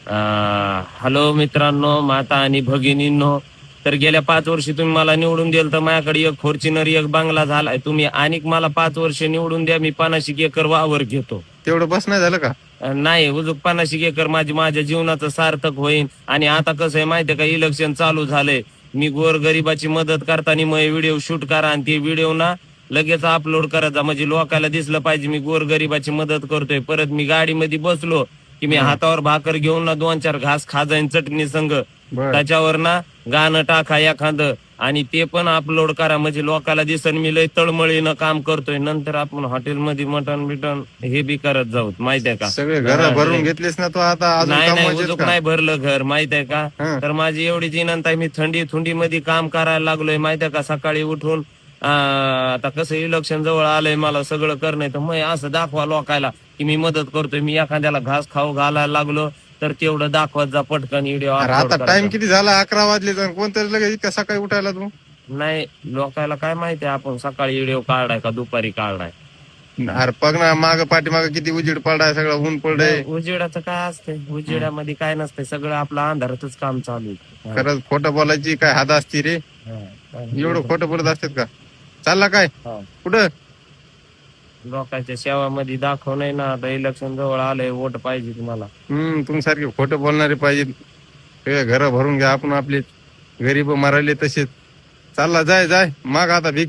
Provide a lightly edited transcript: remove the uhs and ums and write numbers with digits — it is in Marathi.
हॅलो मित्रांनो, माता आणि भगिनींनो. तर गेल्या 5 वर्षी तुम्ही मला निवडून दिलं तर माझ्याकडे एक फॉर्च्युनर एक बंगला झालाय. तुम्ही अनेक मला 5 वर्ष निवडून द्या, मी 50 एकर वावर घेतो. तेवढं बस नाही झालं का? नाही उजूक 50 एकर माझ्या जीवनाचं सार्थक होईल. आणि आता कसं आहे माहितीये का, इलेक्शन चालू झालंय. मी गोरगरिबाची मदत करताना मग व्हिडिओ शूट करा आणि ते व्हिडिओ ना लगेच अपलोड करायचा, म्हणजे लोकांना दिसलं पाहिजे मी गोरगरिबाची मदत करतोय. परत मी गाडीमध्ये बसलो की मी हातावर भाकर घेऊन ना 2-4 घास खा जाईन चटणी संग. त्याच्यावर ना गाणं टाका एखादं आणि ते पण अपलोड करा, म्हणजे लोकांना दिसन मी लय तळमळीनं काम करतोय. नंतर आपण हॉटेलमध्ये मटण बिटन हे बी करत जाऊ, माहितीये का. सगळे घर भरून घेतलीस ना तू आता? अजून नाही कमवायचेत उजूक का? नाही भरलं घर, माहितीये का. तर माझी एवढी जिनंत आहे, मी थंडी मध्ये काम करायला लागलोय, माहितीये का. सकाळी उठून आता कसं इलेक्शन जवळ आलंय, मला सगळं करणं तर मग असं दाखवा लोकायला की मी मदत करतोय. मी एखाद्याला घास खाऊ घालायला लागलो तर तेवढं दाखवत जा पटकन व्हिडिओ. आता टाइम किती झाला? 11 वाजले. तर कोणतरी लगेच इतक्या सकाळी उठायला तू? नाही लोकायला काय माहितीये आपण सकाळी व्हिडिओ काढाय का दुपारी काढाय. अरे बघ ना, माग पाठीमाग किती उजीड पडलाय, सगळं ऊन पडलंय. उजेडाचं काय असतंय, उजेडामध्ये काय नसतंय, सगळं आपलं अंधारातच काम चालू आहे. खरंच खोटं बोलायची काय हात असती रे? एवढं खोटं बोलत असतात का? चालला काय कुठं? लोकांच्या सेवामध्ये दाखव नाही ना. आता इलेक्शन जवळ आलंय, वोट पाहिजे तुम्हाला. तुमच्यासारखे खोटं बोलणारे पाहिजे. घर भरून घ्या, आपण आपले गरीब मराले तसेच. चालला जाय माग आता भीक.